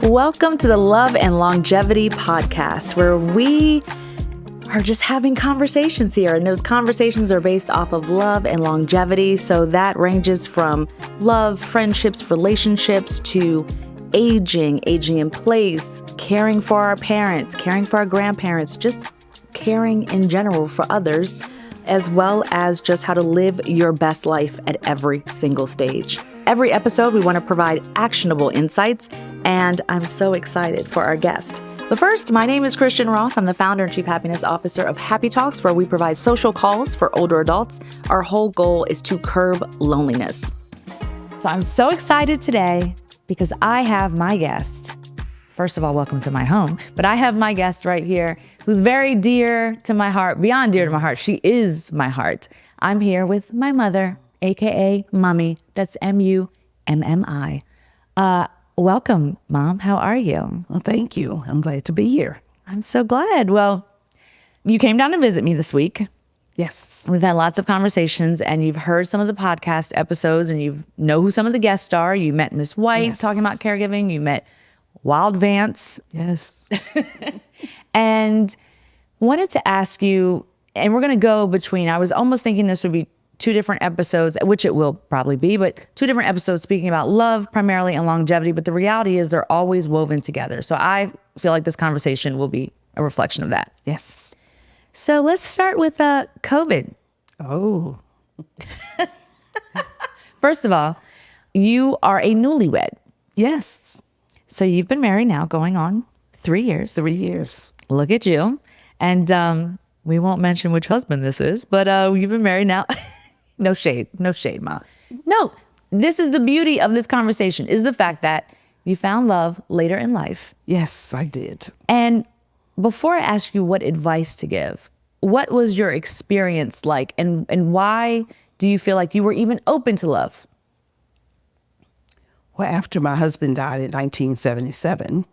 Welcome to the Love and Longevity Podcast, where we are just having conversations here. And those conversations are based off of love and longevity. So that ranges from love, friendships, relationships to aging in place, caring for our parents, caring for our grandparents, just caring in general for others, as well as just how to live your best life at every single stage. Every episode, we want to provide actionable insights, and I'm so excited for our guest. But first, my name is Christian Ross. I'm the founder and chief happiness officer of Happy Talks, where we provide social calls for older adults. Our whole goal is to curb loneliness. So I'm so excited today because I have my guest. First of all, welcome to my home. But I have my guest right here who's very dear to my heart, beyond dear to my heart. She is my heart. I'm here with my mother, AKA Mummy. That's M-U-M-M-I. Welcome, Mom. How are you? Well, thank you. I'm glad to be here. I'm so glad. Well, you came down to visit me this week. Yes. We've had lots of conversations, and you've heard some of the podcast episodes, and you know who some of the guests are. You met Miss White talking about caregiving. You met Wild Vance. Yes. And wanted to ask you, and we're going to go between, I was almost thinking this would be two different episodes, which it will probably be, but two different episodes speaking about love primarily and longevity. But the reality is they're always woven together. So I feel like this conversation will be a reflection of that. Yes. So let's start with COVID. Oh. First of all, you are a newlywed. Yes. So you've been married now going on 3 years. 3 years. Look at you. And we won't mention which husband this is, but you've been married now. No shade, Mom. No, this is the beauty of this conversation, is the fact that you found love later in life. Yes, I did. And before I ask you what advice to give, what was your experience like, and why do you feel like you were even open to love? Well, after my husband died in 1977,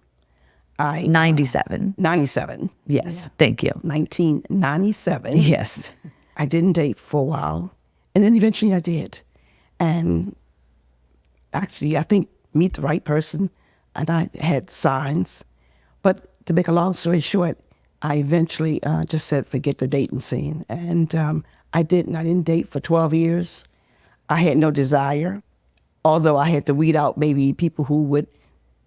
97. 97. Yes, thank you. 1997. Yes. I didn't date for a while. And then eventually I did. And actually, I think meet the right person. And I had signs. But to make a long story short, I eventually just said, forget the dating scene. And I didn't date for 12 years. I had no desire. Although I had to weed out maybe people who would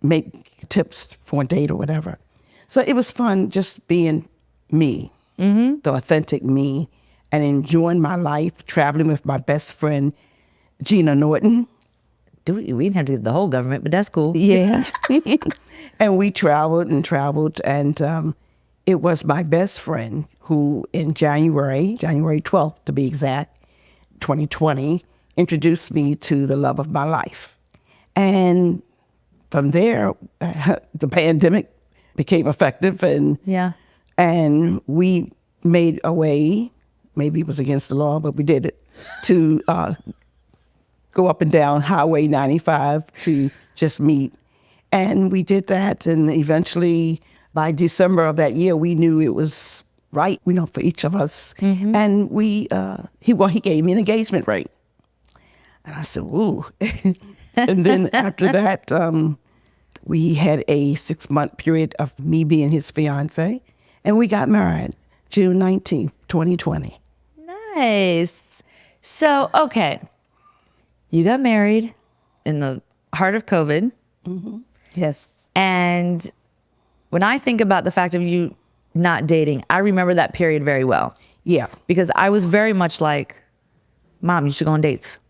make tips for a date or whatever. So it was fun just being me, the authentic me, and enjoying my life, traveling with my best friend, Gina Norton. We didn't have to get the whole government, but that's cool. Yeah. And we traveled, and it was my best friend who in January 12th to be exact, 2020, introduced me to the love of my life. And from there, the pandemic became effective, and we made a way, maybe it was against the law, but we did it, to go up and down Highway 95 to just meet. And we did that, and eventually by December of that year, we knew it was right, for each of us. Mm-hmm. And he gave me an engagement ring. And I said, ooh. And then after that, we had a 6-month period of me being his fiance, and we got married June 19th, 2020. Nice. So, okay. You got married in the heart of COVID. Mm-hmm. Yes. And when I think about the fact of you not dating, I remember that period very well. Yeah. Because I was very much like, Mom, you should go on dates.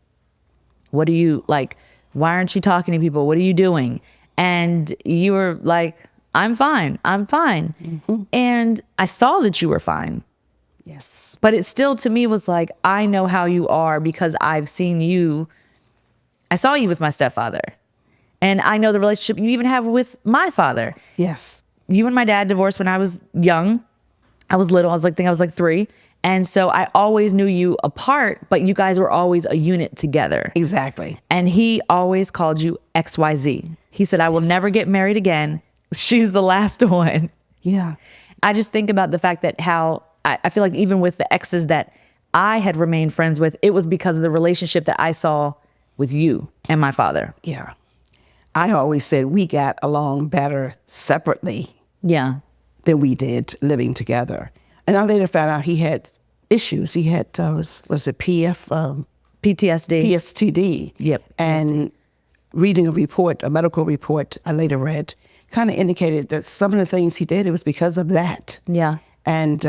What do you like? Why aren't you talking to people? What are you doing? And you were like, I'm fine. Mm-hmm. And I saw that you were fine. Yes. But it still, to me, was like, I know how you are because I've seen you. I saw you with my stepfather. And I know the relationship you even have with my father. Yes. You and my dad divorced when I was young. I was little. I was like 3. And so I always knew you apart, but you guys were always a unit together. Exactly. And he always called you XYZ. He said, I will never get married again. She's the last one. Yeah. I just think about the fact that how I feel like even with the exes that I had remained friends with, it was because of the relationship that I saw with you and my father. Yeah. I always said we got along better separately Yeah. than we did living together. And I later found out he had issues. He had, was it PTSD. PSTD. Yep. And reading a medical report I later read, kind of indicated that some of the things he did, it was because of that. Yeah. And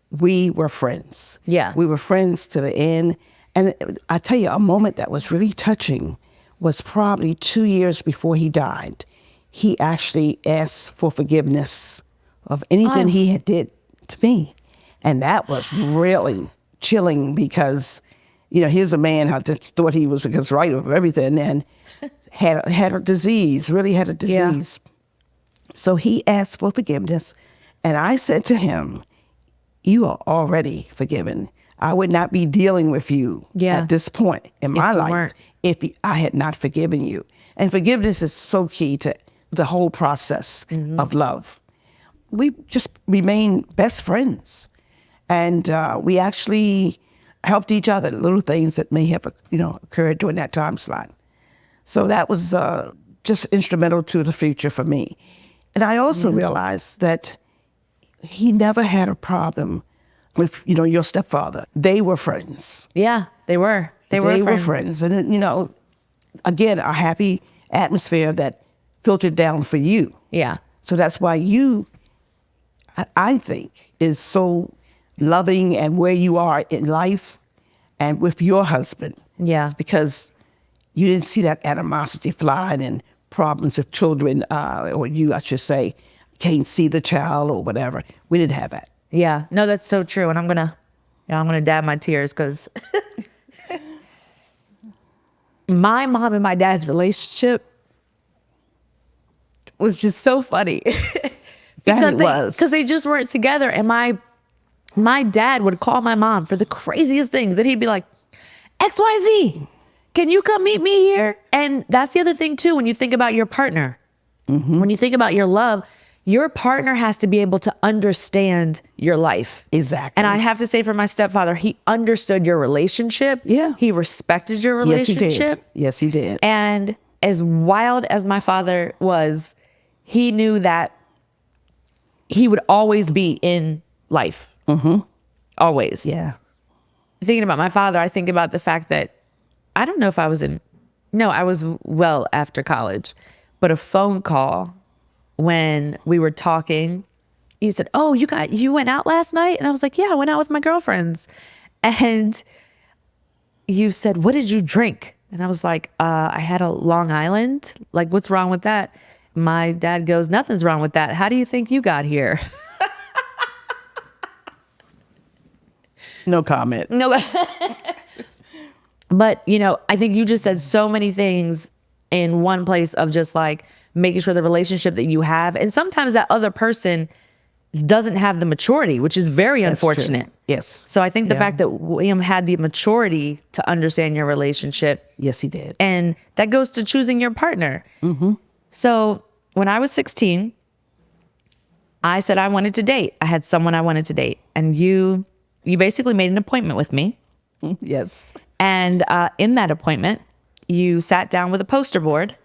we were friends. Yeah. We were friends to the end. And I tell you, a moment that was really touching was probably 2 years before he died. He actually asked for forgiveness of anything he had did to me. And that was really chilling because, here's a man who thought he was against right over everything and had a disease, really had a disease. Yeah. So he asked for forgiveness. And I said to him, you are already forgiven. I would not be dealing with you at this point in my life if I had not forgiven you. And forgiveness is so key to the whole process of love. We just remained best friends. And we actually helped each other, little things that may have occurred during that time slot. So that was just instrumental to the future for me. And I also realized that he never had a problem with, your stepfather. They were friends. Yeah, they were. They were friends. And, again, a happy atmosphere that filtered down for you. Yeah. So that's why I think, is so loving and where you are in life and with your husband. Yeah. It's because you didn't see that animosity flying and problems with children, or you, I should say, can't see the child or whatever. We didn't have that. Yeah, no, that's so true. And I'm gonna dab my tears because my mom and my dad's relationship was just so funny. Because they just weren't together. And my dad would call my mom for the craziest things. And he'd be like, XYZ, can you come meet me here? And that's the other thing too, when you think about your partner, when you think about your love, your partner has to be able to understand your life. Exactly. And I have to say for my stepfather, he understood your relationship. Yeah. He respected your relationship. Yes, he did. And as wild as my father was, he knew that he would always be in life. Always. Yeah. Thinking about my father, I think about the fact that I don't know if I was I was well after college, but a phone call when we were talking, you said, oh, you went out last night? And I was like, yeah, I went out with my girlfriends. And you said, what did you drink? And I was like, I had a Long Island. Like, what's wrong with that? My dad goes, nothing's wrong with that. How do you think you got here? No comment. No. But, I think you just said so many things in one place of just like making sure the relationship that you have. And sometimes that other person doesn't have the maturity, which is very unfortunate. True. Yes. So I think the fact that William had the maturity to understand your relationship. Yes, he did. And that goes to choosing your partner. So when I was 16, I said I wanted to date. I had someone I wanted to date. And you basically made an appointment with me. Yes. And in that appointment, you sat down with a poster board.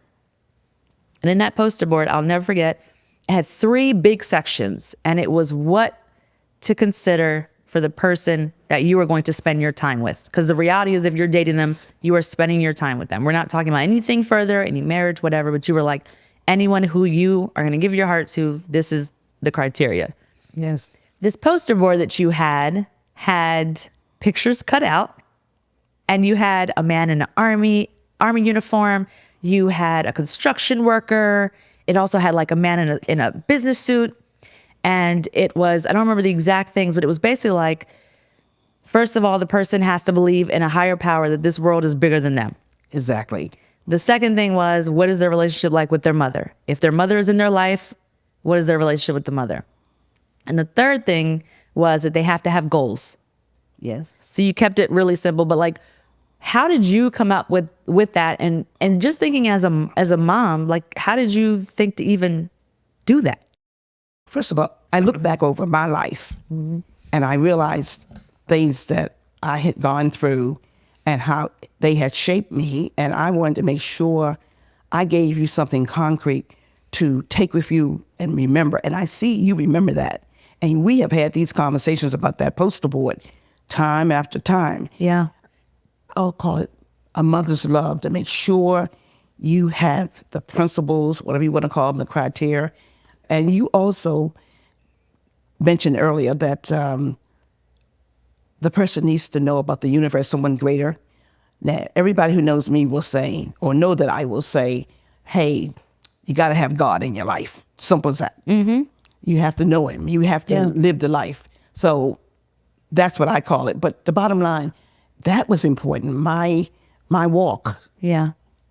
And in that poster board, I'll never forget, it had 3 big sections. And it was what to consider for the person that you are going to spend your time with. Because the reality is if you're dating them, you are spending your time with them. We're not talking about anything further, any marriage, whatever. But you were like, anyone who you are going to give your heart to, this is the criteria. Yes. This poster board that you had pictures cut out. And you had a man in an army uniform. You had a construction worker. It also had like a man in a business suit. And it was, I don't remember the exact things, but it was basically like, first of all, the person has to believe in a higher power that this world is bigger than them. Exactly. The second thing was, what is their relationship like with their mother? If their mother is in their life, what is their relationship with the mother? And the third thing was that they have to have goals. Yes. So you kept it really simple, but like, how did you come up with that? And just thinking as a mom, like, how did you think to even do that? First of all, I look back over my life and I realized things that I had gone through and how they had shaped me. And I wanted to make sure I gave you something concrete to take with you and remember. And I see you remember that. And we have had these conversations about that poster board time after time. Yeah. I'll call it a mother's love, to make sure you have the principles, whatever you want to call them, the criteria. And you also mentioned earlier that the person needs to know about the universe, someone greater. Now, everybody who knows me will say, or know that I will say, hey, you got to have God in your life. Simple as that. Mm-hmm. You have to know him. You have to live the life. So that's what I call it. But the bottom line, that was important. My walk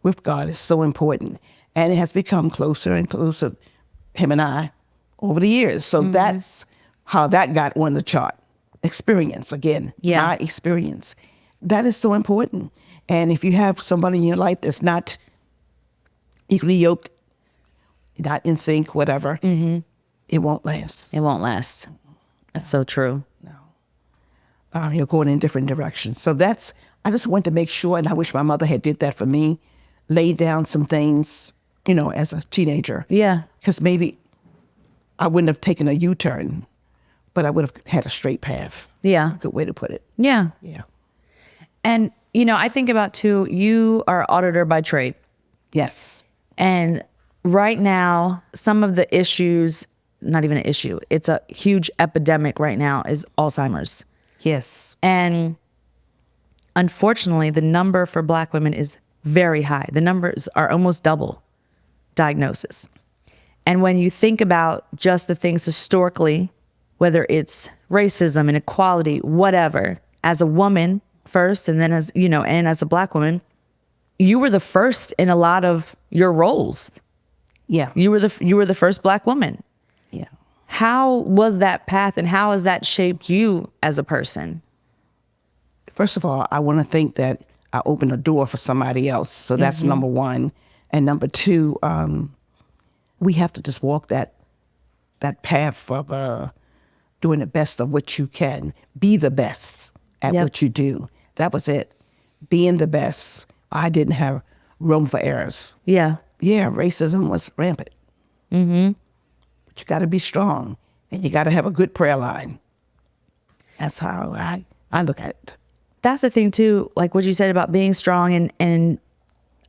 with God is so important. And it has become closer and closer, him and I, over the years. So that's how that got on the chart. Experience, again, my experience. That is so important. And if you have somebody in your life that's not equally yoked, not in sync, whatever, it won't last. It won't last. That's so true. No. You're going in different directions. So I just want to make sure, and I wish my mother had did that for me, laid down some things, as a teenager. Yeah. Because maybe I wouldn't have taken a U-turn, but I would have had a straight path. Yeah. Good way to put it. Yeah. Yeah. And, I think about too, you are auditor by trade. Yes. And right now, some of the issues, not even an issue, it's a huge epidemic right now, is Alzheimer's. Yes. And unfortunately, the number for Black women is very high. The numbers are almost double diagnosis. And when you think about just the things historically, whether it's racism, inequality, whatever, as a woman first, and then as, and as a Black woman, you were the first in a lot of your roles. Yeah. You were the first Black woman. Yeah. How was that path, and how has that shaped you as a person? First of all, I want to think that I opened a door for somebody else. So that's number one. And number two, we have to just walk that path of doing the best of what you can. Be the best at what you do. That was it. Being the best. I didn't have room for errors. Yeah. Yeah, racism was rampant. Mm-hmm. But you got to be strong, and you got to have a good prayer line. That's how I look at it. That's the thing too, like what you said about being strong, and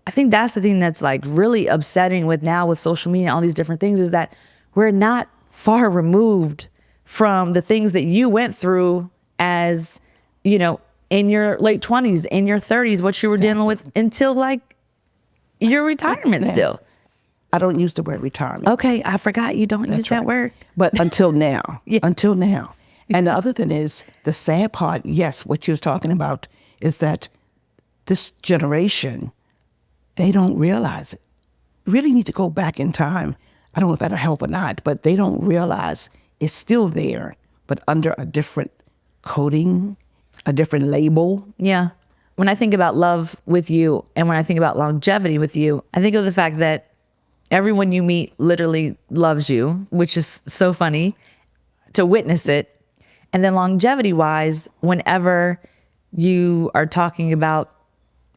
I think that's the thing that's like really upsetting with now with social media and all these different things, is that we're not far removed from the things that you went through as, in your late 20s, in your 30s, what you were dealing with until like your retirement still. I don't use the word retirement. Okay, I forgot you don't use that word. But until now. Yes. Until now. And the other thing is, the sad part, yes, what you was talking about, is that this generation, they don't realize it. Really need to go back in time. I don't know if that'll help or not, but they don't realize it's still there, but under a different coding, a different label. Yeah. When I think about love with you, and when I think about longevity with you, I think of the fact that everyone you meet literally loves you, which is so funny to witness it. And then longevity wise, whenever you are talking about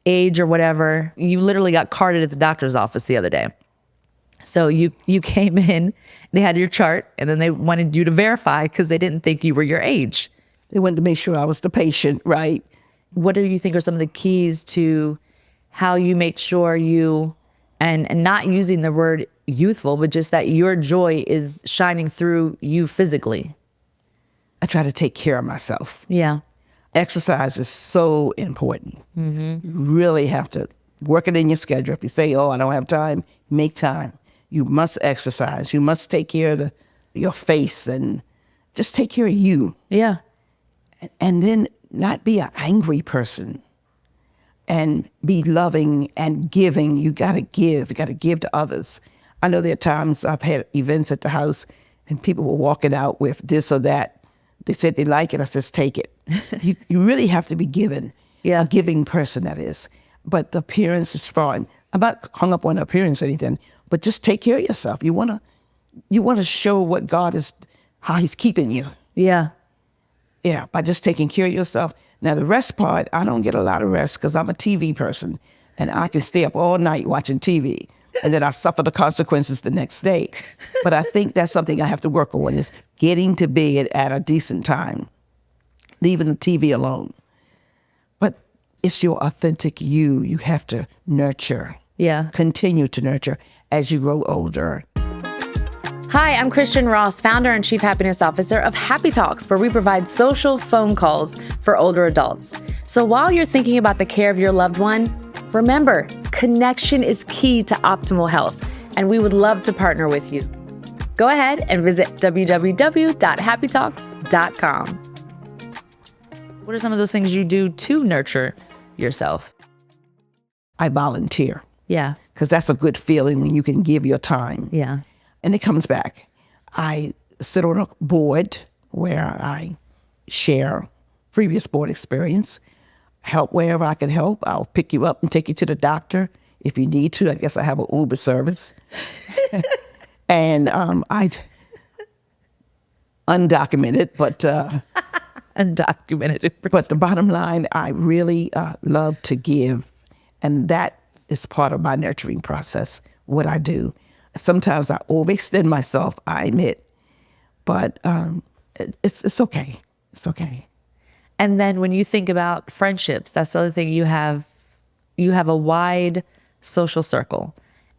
age or whatever, you literally got carded at the doctor's office the other day. So you came in, they had your chart, and then they wanted you to verify because they didn't think you were your age. They wanted to make sure I was the patient, right? What do you think are some of the keys to how you make sure you, and not using the word youthful, but just that your joy is shining through you physically? I try to take care of myself. Yeah. Exercise is so important. Mm-hmm. You really have to work it in your schedule. If you say, I don't have time, make time. You must exercise. You must take care of your face, and just take care of you. Yeah. And then not be an angry person, and be loving and giving. You got to give. You got to give to others. I know there are times I've had events at the house and people were walking out with this or that. They said they like it. I says, take it. You really have to be giving. Yeah. A giving person, that is. But the appearance is fine. I'm not hung up on appearance or anything, but just take care of yourself. You want to show what God is, how he's keeping you. Yeah. Yeah, by just taking care of yourself. Now, the rest part, I don't get a lot of rest because I'm a TV person, and I can stay up all night watching TV. and then I suffer the consequences the next day. But I think that's something I have to work on, is getting to bed at a decent time, leaving the TV alone. But it's your authentic you. You have to nurture. Yeah. Continue to nurture as you grow older. Hi, I'm Christian Ross, founder and Chief Happiness Officer of Happy Talks, where we provide social phone calls for older adults. So while you're thinking about the care of your loved one, remember, connection is key to optimal health, and we would love to partner with you. Go ahead and visit www.happytalks.com. What are some of those things you do to nurture yourself? I volunteer. Yeah. Because that's a good feeling when you can give your time. Yeah. And it comes back. I sit on a board where I share previous board experience, help wherever I can help. I'll pick you up and take you to the doctor if you need to. I guess I have an Uber service. And I undocumented, but Undocumented. but the bottom line, I really love to give, and that is part of my nurturing process. What I do. Sometimes I overextend myself, I admit, but it's okay. It's okay. And then when you think about friendships, that's the other thing. You have a wide social circle,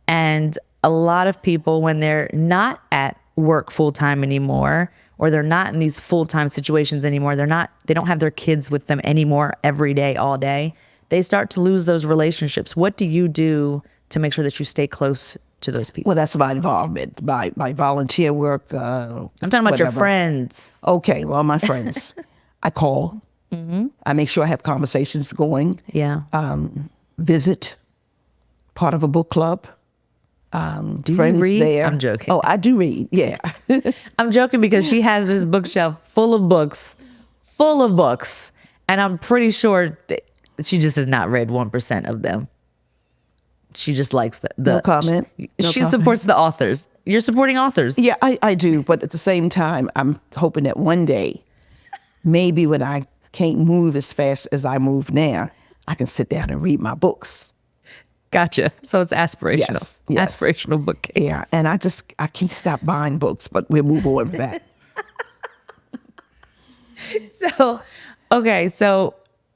and a lot of people, when they're not at work full time anymore, or they're not in these full time situations anymore, they don't have their kids with them anymore every day, all day. They start to lose those relationships. What do you do to make sure that you stay close to those people? Well, that's my involvement, my volunteer work. I'm talking about your friends. Okay, well, my friends. I call. Mm-hmm. I make sure I have conversations going. Yeah. Visit. Part of a book club. Do friends you read? there. I'm joking. Oh, I do read, yeah. I'm joking because she has this bookshelf full of books. And I'm pretty sure that she just has not read 1% of them. She just likes the No comment. She supports the authors. You're supporting authors. Yeah, I do. But at the same time, I'm hoping that one day, maybe when I can't move as fast as I move now, I can sit down and read my books. Gotcha. So it's aspirational. Yes. Aspirational bookcase. Yeah, and I can't stop buying books, but we'll move on with that. So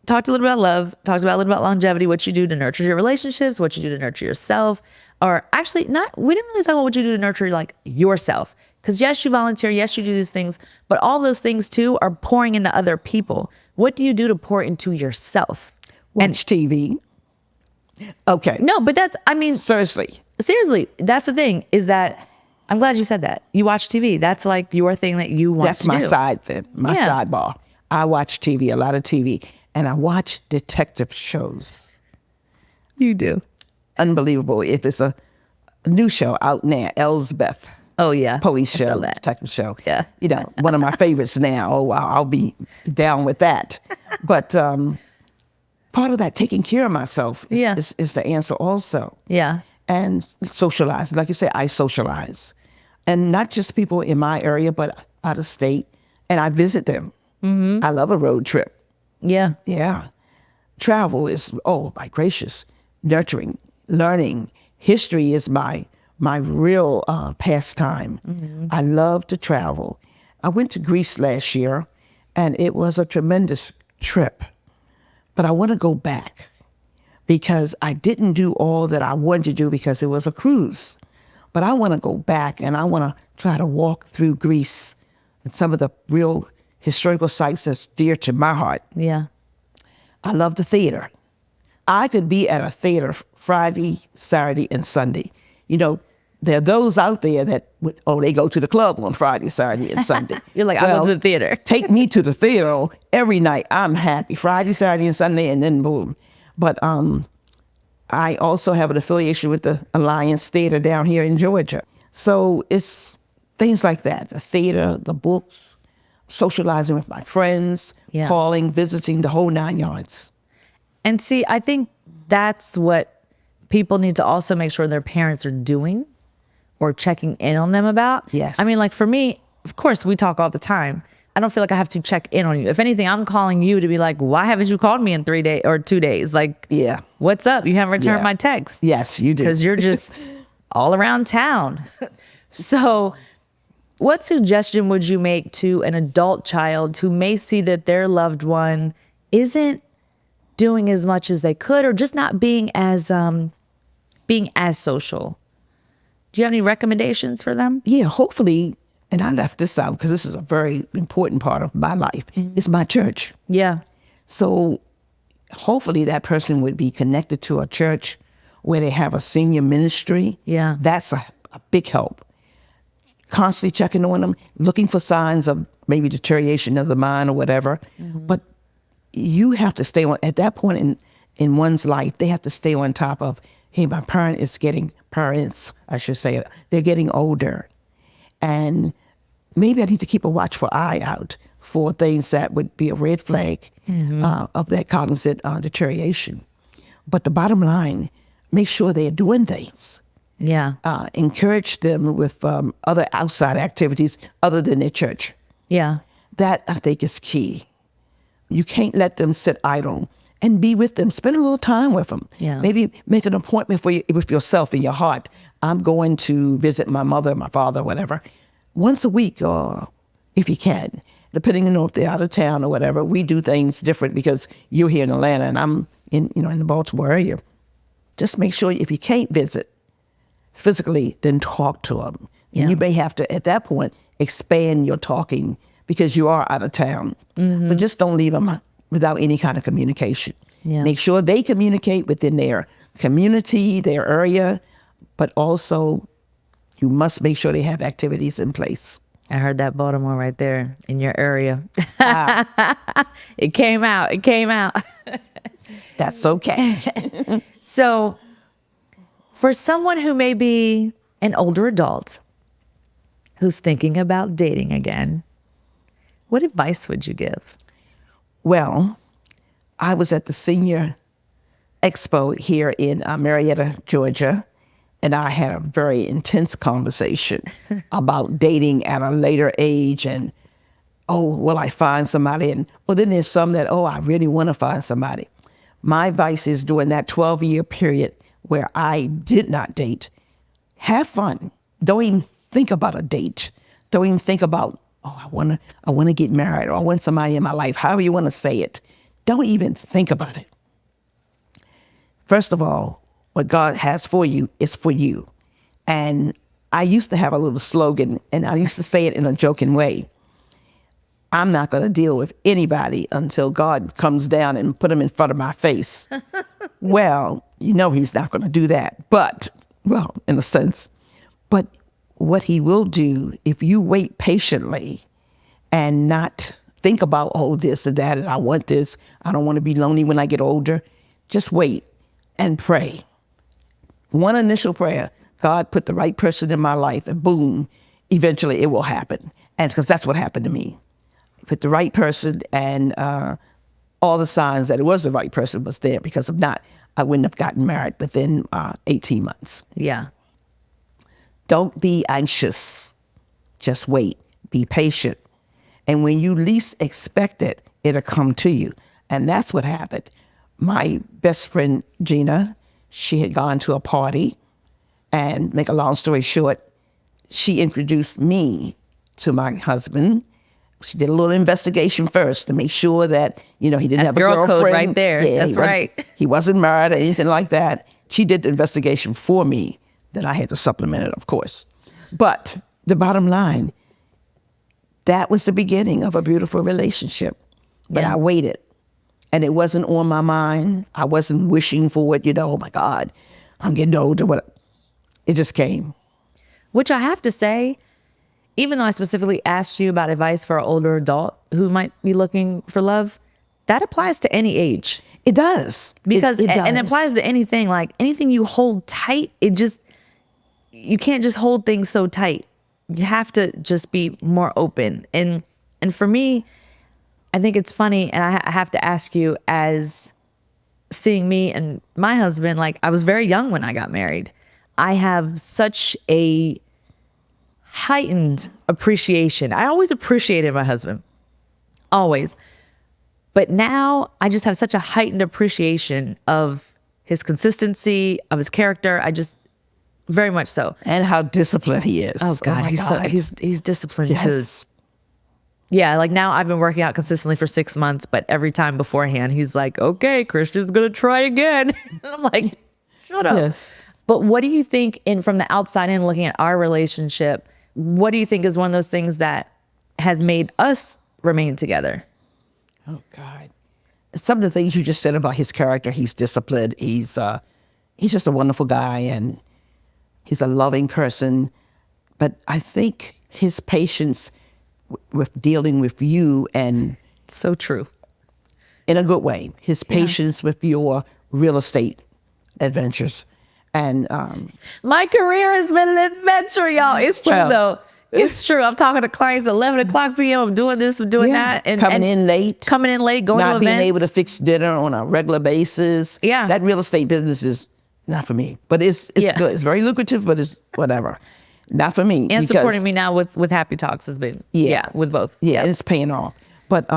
talked a little about love, talked about a little about longevity, what you do to nurture your relationships, what you do to nurture yourself, or actually we didn't really talk about what you do to nurture like yourself. Because yes, you volunteer, yes, you do these things, but all those things too are pouring into other people. What do you do to pour into yourself? Watch TV. Okay. No, but Seriously, that's the thing, is that I'm glad you said that. You watch TV. That's like your thing that you want to do. That's my side thing, sidebar. I watch TV, a lot of TV. And I watch detective shows. You do. Unbelievable. If it's a new show out now, Elsbeth. Oh, yeah. Police show, detective show. Yeah. You know, one of my favorites now. Oh, I'll be down with that. But part of that, taking care of myself is the answer also. Yeah. And socialize. Like you say, I socialize. And not just people in my area, but out of state. And I visit them. Mm-hmm. I love a road trip. Yeah. Yeah. Travel is, oh my gracious, nurturing, learning. History is my real pastime. Mm-hmm. I love to travel. I went to Greece last year, and it was a tremendous trip. But I want to go back because I didn't do all that I wanted to do because it was a cruise. But I want to go back, and I want to try to walk through Greece and some of the real historical sites that's dear to my heart. Yeah. I love the theater. I could be at a theater Friday, Saturday, and Sunday. You know, there are those out there that they go to the club on Friday, Saturday, and Sunday. You're like, I go to the theater. Take me to the theater every night. I'm happy. Friday, Saturday, and Sunday, and then boom. But I also have an affiliation with the Alliance Theater down here in Georgia. So it's things like that, the theater, the books, socializing with my friends, calling, visiting, the whole 9 yards. And see, I think that's what people need to also make sure their parents are doing or checking in on them about. Yes. I mean, like for me, of course, we talk all the time. I don't feel like I have to check in on you. If anything, I'm calling you to be like, why haven't you called me in 3 days or 2 days? Like, yeah, what's up? You haven't returned my text. Yes, you do. Because you're just all around town. So what suggestion would you make to an adult child who may see that their loved one isn't doing as much as they could, or just not being as social? Do you have any recommendations for them? Yeah, hopefully, and I left this out because this is a very important part of my life. It's my church. Yeah. So hopefully that person would be connected to a church where they have a senior ministry. Yeah. That's a big help. Constantly checking on them, looking for signs of maybe deterioration of the mind or whatever. But you have to stay on, at that point in one's life, they have to stay on top of, hey, my parents, I should say, they're getting older. And maybe I need to keep a watchful eye out for things that would be a red flag of that cognitive deterioration. But the bottom line, make sure they're doing things. Yeah. Encourage them with other outside activities other than their church. Yeah. That, I think, is key. You can't let them sit idle, and be with them. Spend a little time with them. Yeah. Maybe make an appointment with yourself in your heart. I'm going to visit my mother, my father, whatever, once a week, or if you can, depending on if they're out of town or whatever. We do things different because you're here in Atlanta and I'm in the Baltimore area. Just make sure if you can't visit physically, then talk to them. Yeah. And you may have to, at that point, expand your talking because you are out of town. But just don't leave them without any kind of communication. Yeah. Make sure they communicate within their community, their area, but also you must make sure they have activities in place. I heard that Baltimore right there in your area. It came out. That's okay. So for someone who may be an older adult who's thinking about dating again, what advice would you give? Well, I was at the Senior Expo here in Marietta, Georgia, and I had a very intense conversation about dating at a later age and, will I find somebody? And, then there's some that, I really want to find somebody. My advice is during that 12-year period where I did not date, have fun. Don't even think about a date. Don't even think about, I want to get married, or I want somebody in my life, however you want to say it. Don't even think about it. First of all, what God has for you is for you. And I used to have a little slogan, and I used to say it in a joking way. I'm not going to deal with anybody until God comes down and put them in front of my face. Well, he's not going to do that. But, in a sense. But what he will do, if you wait patiently and not think about, this and that, and I want this, I don't want to be lonely when I get older, just wait and pray. One initial prayer, God put the right person in my life, and boom, eventually it will happen. And because that's what happened to me. Put the right person, and all the signs that it was the right person was there, because if not, I wouldn't have gotten married within 18 months. Yeah. Don't be anxious. Just wait. Be patient. And when you least expect it, it'll come to you. And that's what happened. My best friend, Gina, she had gone to a party, and make a long story short, she introduced me to my husband. She did a little investigation first to make sure that, he didn't have a girlfriend. Girl code right there. Yeah, That's right. He wasn't married or anything like that. She did the investigation for me. Then I had to supplement it, of course. But the bottom line, that was the beginning of a beautiful relationship. But Yeah. I waited, and it wasn't on my mind. I wasn't wishing for it, oh my God, I'm getting older. It just came. Which I have to say, even though I specifically asked you about advice for an older adult who might be looking for love, that applies to any age. It does. Because it does. and it applies to anything. Like anything you hold tight, you can't just hold things so tight. You have to just be more open. And for me, I think it's funny, and I have to ask you, as seeing me and my husband, like I was very young when I got married. I have such a heightened appreciation. I always appreciated my husband. Always. But now I just have such a heightened appreciation of his consistency, of his character. Very much so. And how disciplined he is. Oh God, my he's God. he's disciplined Yes. too. Yeah, like now I've been working out consistently for 6 months, but every time beforehand, he's like, "Okay, Christian's gonna try again." And I'm like, "Shut up." Yes. But what do you think, from the outside in, looking at our relationship, what do you think is one of those things that has made us remain together? Oh God. Some of the things you just said about his character, he's disciplined. He's just a wonderful guy, and he's a loving person. But I think his patience with dealing with you, and So true. in a good way, his patience with your real estate adventures. And My career has been an adventure, y'all. It's true, Well, though. It's true. I'm talking to clients at 11 o'clock p.m. I'm doing this, I'm doing that. And coming in late, going to not being events. able to fix dinner on a regular basis. Yeah. That real estate business is not for me, but it's Yeah. good. It's very lucrative, but it's whatever. Not for me. And because- supporting me now with Happy Talks has been, with both. Yeah, and it's paying off. But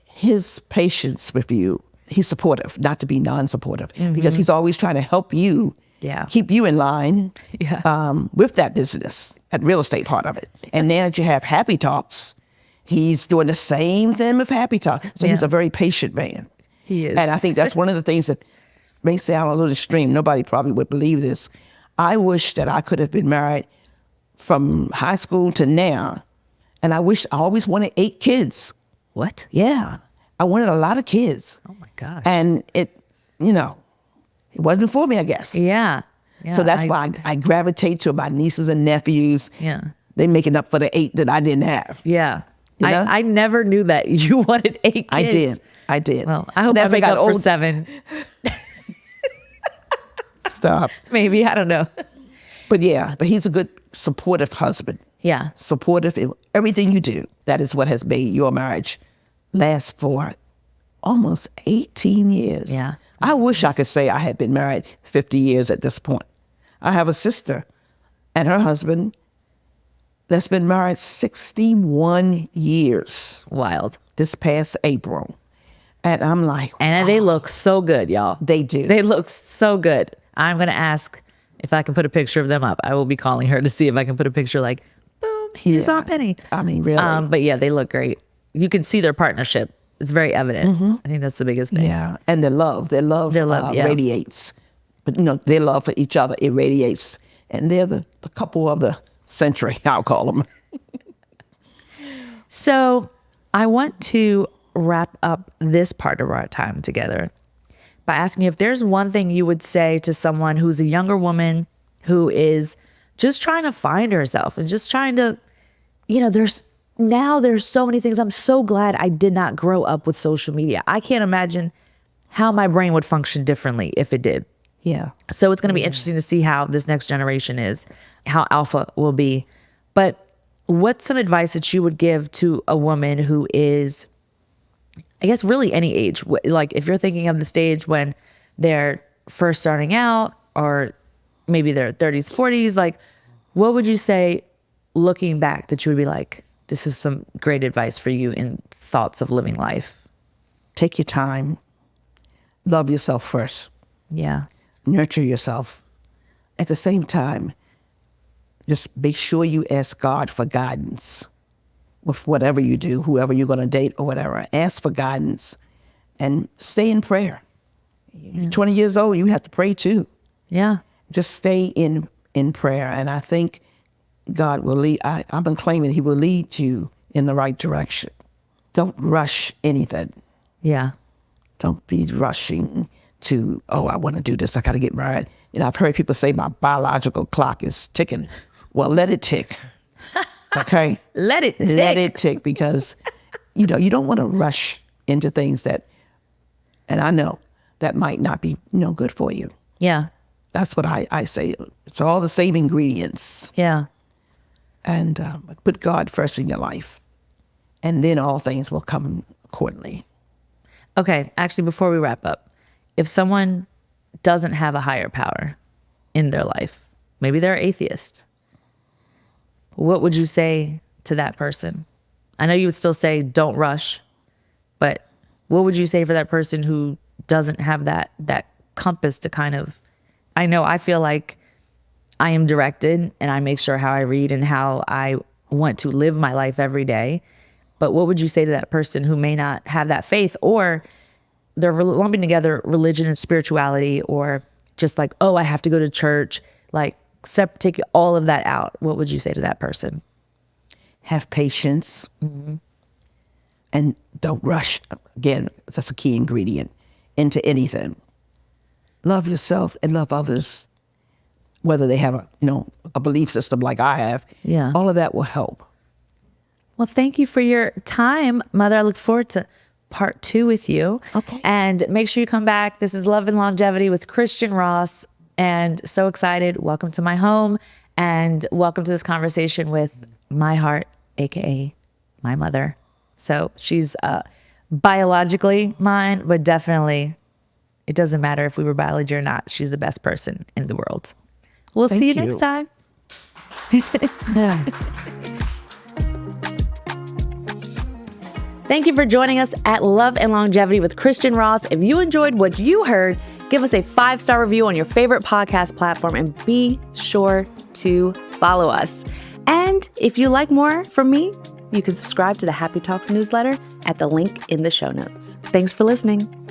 his patience with you, he's supportive, not to be non-supportive, because he's always trying to help you, keep you in line with that business, that real estate part of it. And now that you have Happy Talks, he's doing the same thing with Happy Talk. So he's a very patient man. He is. And I think that's one of the things that may sound a little extreme. Nobody probably would believe this. I wish that I could have been married from high school to now. And I always wanted 8 kids. What? Yeah. I wanted a lot of kids. Oh my gosh. And it wasn't for me, I guess. Yeah. So that's why I gravitate to my nieces and nephews. Yeah. They making up for the 8 that I didn't have. Yeah. You know? I never knew that you wanted 8 kids. I did. Well, I hope I make up for 7. Stop. Maybe. I don't know. But he's a good, supportive husband. Yeah. Supportive in everything you do. That is what has made your marriage last for almost 18 years. Yeah. I wish I could say I had been married 50 years at this point. I have a sister and her husband that's been married 61 years. Wild. This past April. And I'm like, And they look so good, y'all. They do. They look so good. I'm going to ask if I can put a picture of them up. I will be calling her to see if I can put a picture like, boom, here's Aunt Penny. I mean, really. But yeah, they look great. You can see their partnership. It's very evident. I think that's the biggest thing. Yeah. And their love radiates. But, their love for each other, it radiates. And they're the couple of the century, I'll call them. So I want to wrap up this part of our time together by asking you if there's one thing you would say to someone who's a younger woman who is just trying to find herself and just trying to, there's so many things. I'm so glad I did not grow up with social media. I can't imagine how my brain would function differently if it did. Yeah. So it's going to be interesting to see how this next generation is, how alpha will be. But what's some advice that you would give to a woman who is, I guess, really any age? Like if you're thinking of the stage when they're first starting out or maybe their 30s, 40s, like what would you say looking back that you would be like, this is some great advice for you in thoughts of living life? Take your time. Love yourself first. Yeah. Nurture yourself. At the same time, just make sure you ask God for guidance with whatever you do, whoever you're going to date or whatever. Ask for guidance and stay in prayer. You're 20 years old, you have to pray too. Yeah. Just stay in prayer. And I think God will lead. I've been claiming he will lead you in the right direction. Don't rush anything. Yeah. Don't be rushing to, I want to do this. I got to get married. I've heard people say my biological clock is ticking. Well, let it tick. Okay? Let it tick. Let it tick because, you don't want to rush into things that, and I know that might not be, good for you. Yeah. That's what I say. It's all the same ingredients. Yeah. And put God first in your life. And then all things will come accordingly. Okay. Actually, before we wrap up, if someone doesn't have a higher power in their life, maybe they're atheist, what would you say to that person? I know you would still say don't rush, but what would you say for that person who doesn't have that compass to kind of, I know I feel like I am directed and I make sure how I read and how I want to live my life every day. But what would you say to that person who may not have that faith, or they're lumping together religion and spirituality, or just like, oh, I have to go to church, like take all of that out? What would you say to that person? Have patience and don't rush. Again, that's a key ingredient into anything. Love yourself and love others, whether they have a belief system like I have. Yeah. All of that will help. Well, thank you for your time, Mother. I look forward to part 2 with you. Okay. And make sure you come back. This is Love and Longevity with Christian Ross. And so excited. Welcome to my home, and welcome to this conversation with my heart, AKA my mother. So she's biologically mine, but definitely it doesn't matter if we were biology or not. She's the best person in the world. We'll see you next time. Thank you for joining us at Love and Longevity with Christian Ross. If you enjoyed what you heard, give us a 5-star review on your favorite podcast platform, and be sure to follow us. And if you like more from me, you can subscribe to the Happy Talks newsletter at the link in the show notes. Thanks for listening.